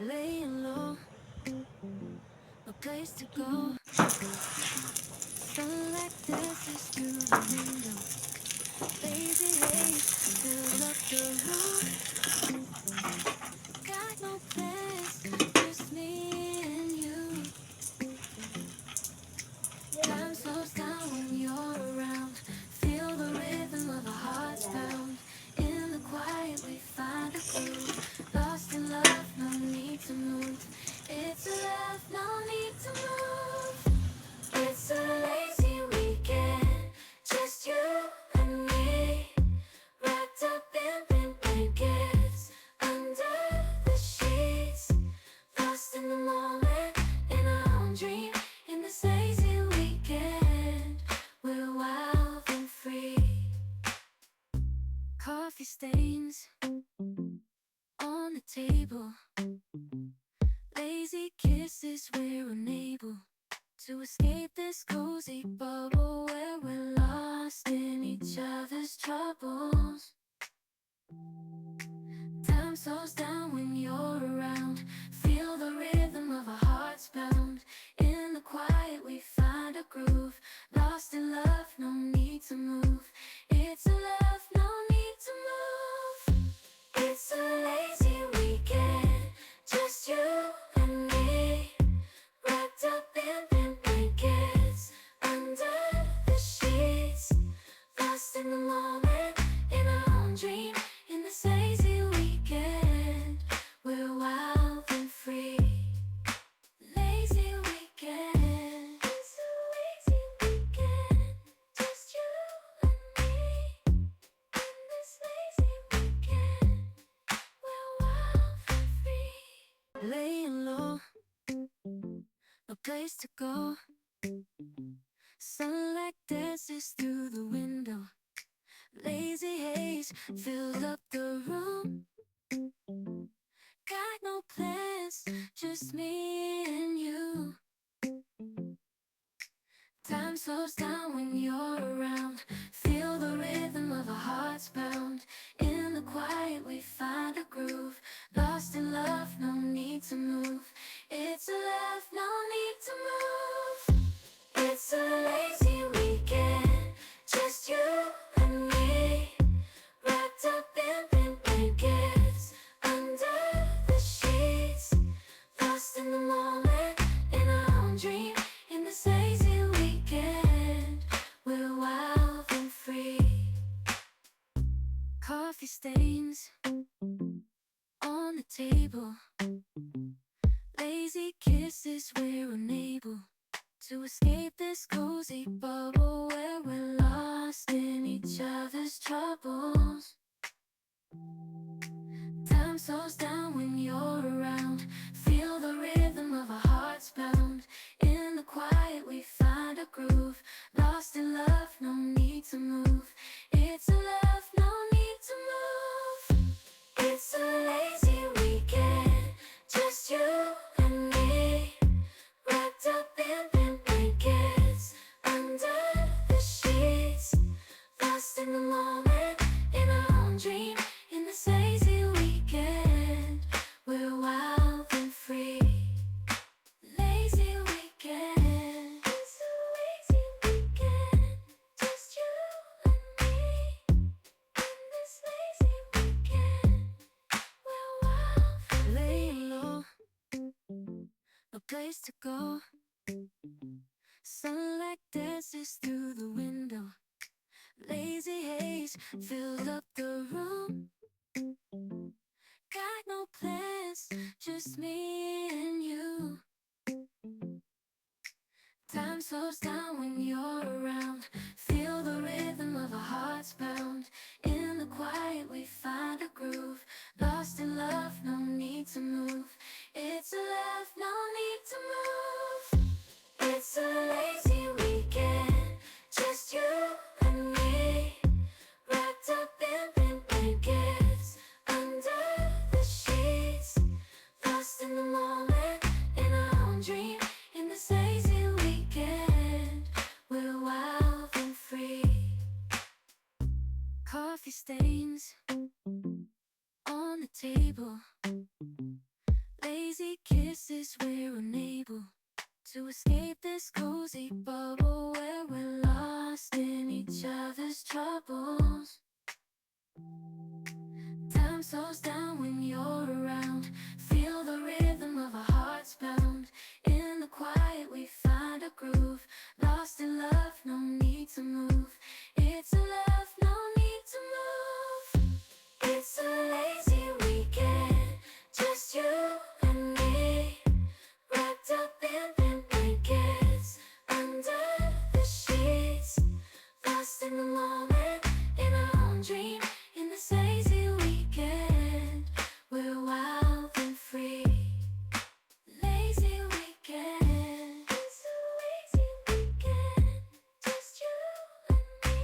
Laying low, no place to go. Sunlight dances through the window. Lazy haze fill up the room. Got no plans, just me and you. Time slows down when you're around. Feel the rhythm of our hearts pound. In the quiet we find a groove. Lost in love, no need to move. It's a love, no need to move. It's a lazy weekend, just you and me. Wrapped up in pink blankets, under the sheets. Lost in the moment, in our own dream. In this lazy weekend, we're wild and free. Coffee stains on the table. Lazy kisses, we're unable to escape this cozy bubble where we're lost in each other's troubles. Time slows down when you're around. Feel the rhythm of our hearts pound. In the quiet we find a groove. Lost in love, no need to move. It's a love, no need to move. It's a lazy weekend, just you and me. Wrapped up in pink blankets, under the sheets. Lost in the moment, in our own dream. In this lazy weekend, we're wild and free. Lazy weekend, it's a lazy weekend, just you and me. In this lazy weekend, we're wild and free. Laying low, no place to go. Sunlight dances through the window. Lazy haze filled up the room. Got no plans, just me and you. Time slows down when you're around. Feel the rhythm of our hearts pound. In the quiet we find a groove. Lost in love, no need to move. It's a love, no need to move. It's a lazy weekend, just you and me. Wrapped up in pink blankets, under the sheets. Lost in the moment, in our own dream. In this lazy weekend, we're wild and free. Coffee stains on the table. Lazy kisses, we're unable to escape this cozy bubble where we're lost in each other's troubles. Time slows down when you're around. Feel the rhythm of our hearts pound. In the quiet we find a groove. Lost in love, no need to move. It's a love, no need to move. It's a lazy weekend, just you and me. Wrapped up in pink blankets, under the sheets. Lost in the moment, in our own dream. In this lazy weekend, we're wild and free. Lazy weekend, it's a lazy weekend, just you and me. In this lazy weekend, we're wild and free. Laying low, no place to go. Sunlight dances through the window. Lazy haze filled up the room. Got no plans, just me and you. Time slows down when you're around. Feel the rhythm of our hearts pound. In the quiet we find a groove. Lost in love, no need to move. It's a love, no need to move. It's a lazy weekend, just you and me. Wrapped up in pink blankets, under the sheets. Lost in the moment, in our own dream. In this lazy weekend, Lazy kisses, we're unable to escape this cozy bubble where we're lost in each other's troubles. Time slows down when you're around. Feel the rhythm of our hearts pound. In the quiet we find a groove. Lost in love, no need to move. It's a love, no need to move. It's a lazy weekend, just you and me, wrapped up in pink blankets, under the sheets, lost in the moment, in our own dream. In this lazy weekend, we're wild and free. Lazy weekend, it's a lazy weekend, just you and me.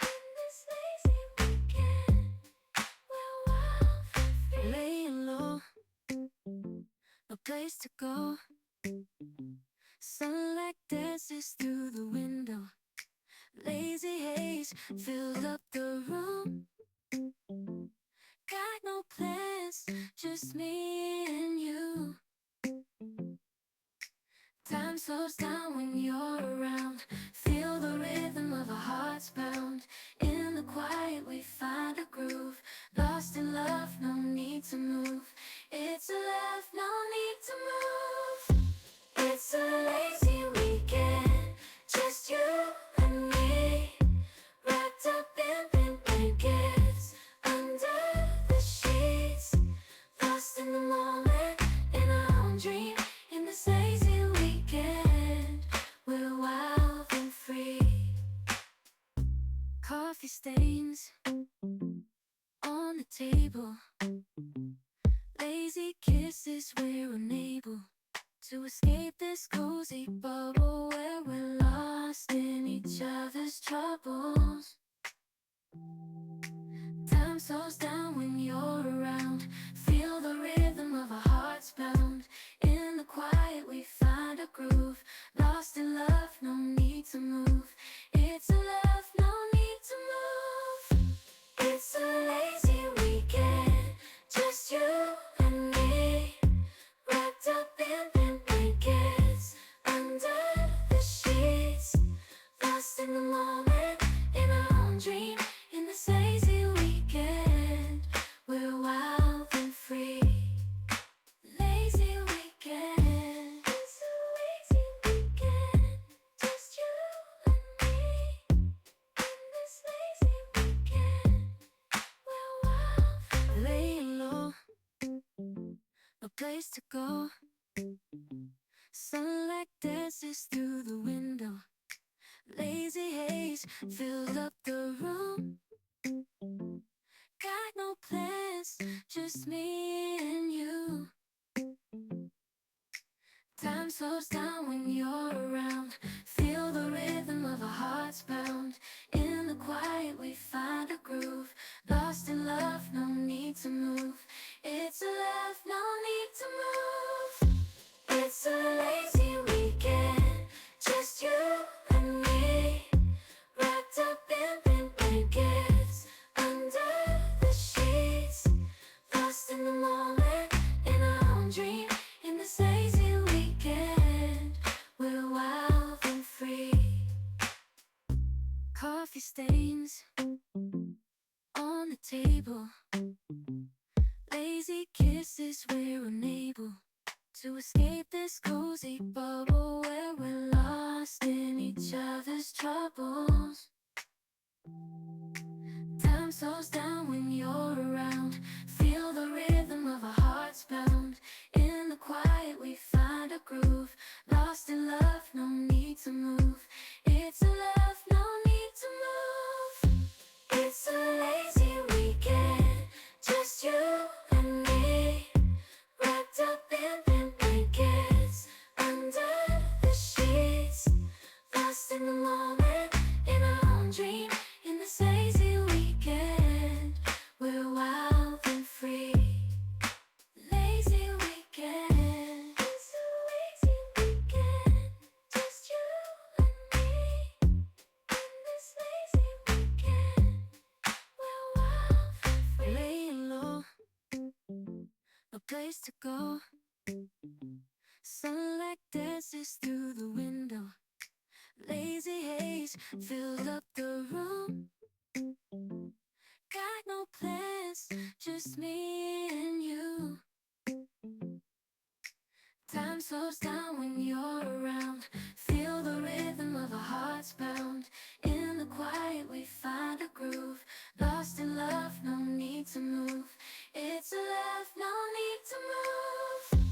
In this lazy weekend, we're wild and free. Laying low, no place to go. Sunlight dances through the window. Lazy haze filled up the room. Got no plans, just me and you. Time slows down when you're around. Feel the rhythm of our hearts pound. In the quiet we find a groove. Lost in love, no need to move. It's a love, no need to move. It's a lazy weekend, just you and me, wrapped up in pink blankets, under the sheets, lost in the moment, in our own dream. In this lazy weekend, we're wild and free. Coffee stains on the table. Lazy kisses, we're unable to escape this cozy bubble where we're lost in each other's troubles. Time slows down when you're around. Feel the rhythm of our hearts pound. In the quiet we find a groove. Lost in love, no need to move. It's a love, no need to move. It's a lazy weekend, just you and me, wrapped up in pink blankets, under the sheets, lost in the moment, in our own dream. In this lazy weekend, we're wild and free. Lazy weekend, it's a lazy weekend, just you and me. In this lazy weekend, we're wild and free. Laying low, no place to go. Sunlight dances through the window. Lazy haze filled up the room. Got no plans, just me and you. Time slows down when you're around. Feel the rhythm of our hearts pound. In the quiet we find a groove. Lost in love, no need to move. It's a love, no need to move. It's a lazy weekend, just you and me, wrapped up in pink blankets, under the sheets, lost in the moment, in our own dream. In this lazy weekend, we're wild and free. Coffee stains on the table. Lazy kisses, we're unable to escape this cozy bubble where we're lost in each other's troubles. Time slows down when you're around. Feel the rhythm of our hearts pound. In the quiet we find a groove. Lost in love, no need to move. It's a love, no need to move. It's a lazy weekend, just you and me, wrapped up in pink blankets, under the sheets, lost in the moment, in our own dream. In this lazy weekend, we're wild and free. Lazy Sunlight dances through the window. Lazy haze filled up the room. Got no plans, just me and you. Time slows down when you're around. Feel the rhythm of our hearts bound. In the quiet we find a groove. Lost in love, no need to move. It's a love, no need to move.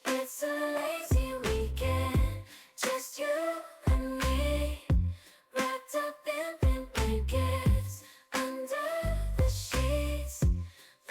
It's a lazy weekend, just you and me. Wrapped up in pink blankets, under the sheets.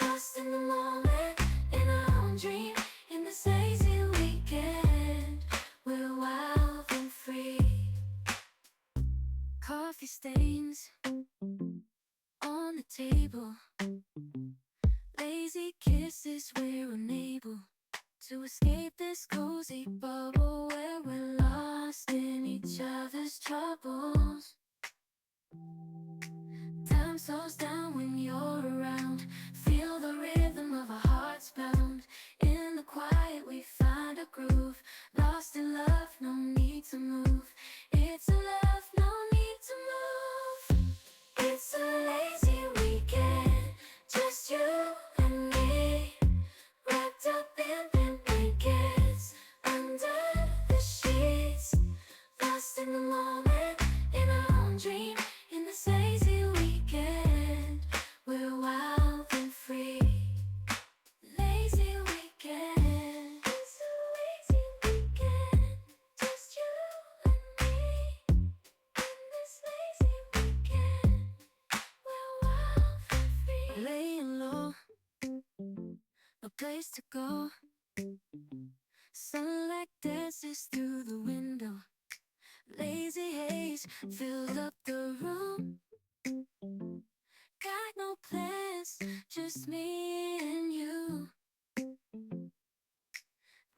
Lost in the moment, in our own dream. In this lazy weekend, we're wild and free. Coffee stains on the table. Lazy kisses, we're unable to escape this cozy bubble where we're lost in each other's troubles. Time slows down when you're around. Feel the rhythm of our hearts bound. In the quiet we find a groove. Lost in love, no need to move. It's a love, no need to move. It's a lazy weekend, just you and me. Wrapped up in pink blankets, under the sheets. Lost in the moment, in our own dream. In this lazy weekend, we're wild and free. Lazy weekend, it's a lazy weekend, just you and me. In this lazy weekend, we're wild and free. Laying low, no place to go. Sunlight dances through the window. Lazy haze filled up the room. Got no plans, just me and you.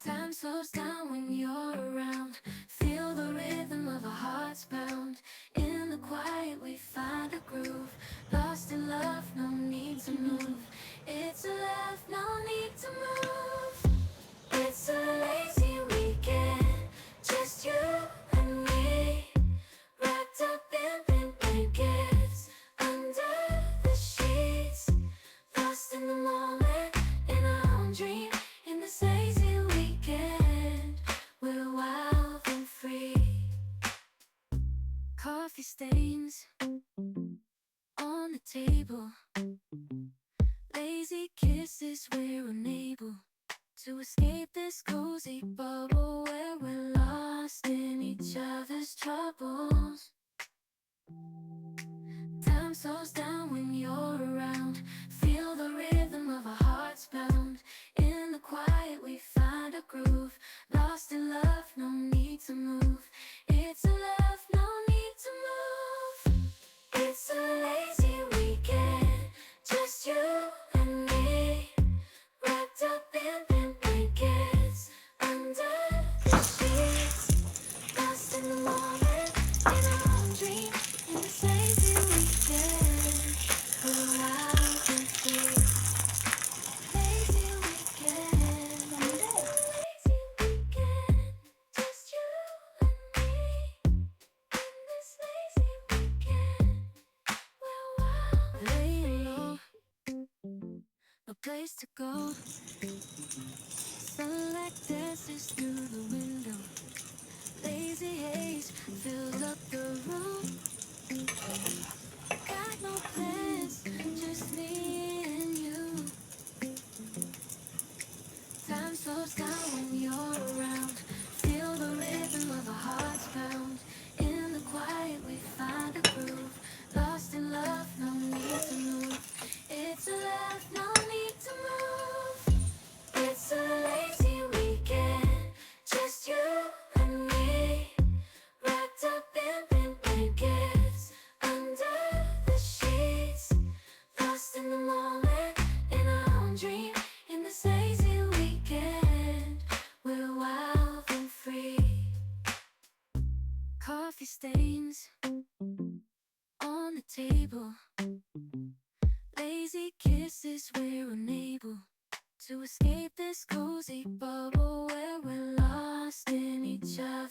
Time slows down when you're around. Feel the rhythm of our hearts bound. In the quiet we find a groove. Lost in love, no need to move. It's a love, no need to move. It's a lazy weekend, just you and me. Wrapped up in pink blankets, under the sheets. Lost in the moment, in our own dream. In this lazy weekend, we're wild and free. Coffee stains on the table. Lazy kisses, we're unable to escape this cozy bubble where we're lost in each other's troubles. Time slows down when you're around. Feel the rhythm of our hearts bound. In the quiet we find a groove. Lost in love, no need to move. It's a love, no need to move. It's a lazy weekend, just you and me. Wrapped up in pink blankets, under the sheets. Lost in the moment, in our own dream. In this lazy weekend, we're wild and free. Lazy weekend, lazy weekend, just you and me. In this lazy weekend, we're wild. Laying low, no place to go. Sunlight dances through the window. Lazy haze filled up the room. Got no plans, just me and you. Time slows down when you're around. Feel the rhythm of our hearts pound. In the quiet we find a groove. Lost in love, no need to move. It's a love, no need to move. It's a lazy weekend, just you and me. Wrapped up in pink blankets, under the sheets. Lost in the moment, in our own dream. In this lazy weekend, we're wild and free.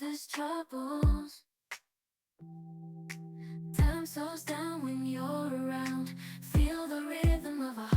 toughest troubles. Time slows down when you're around. Feel the rhythm of a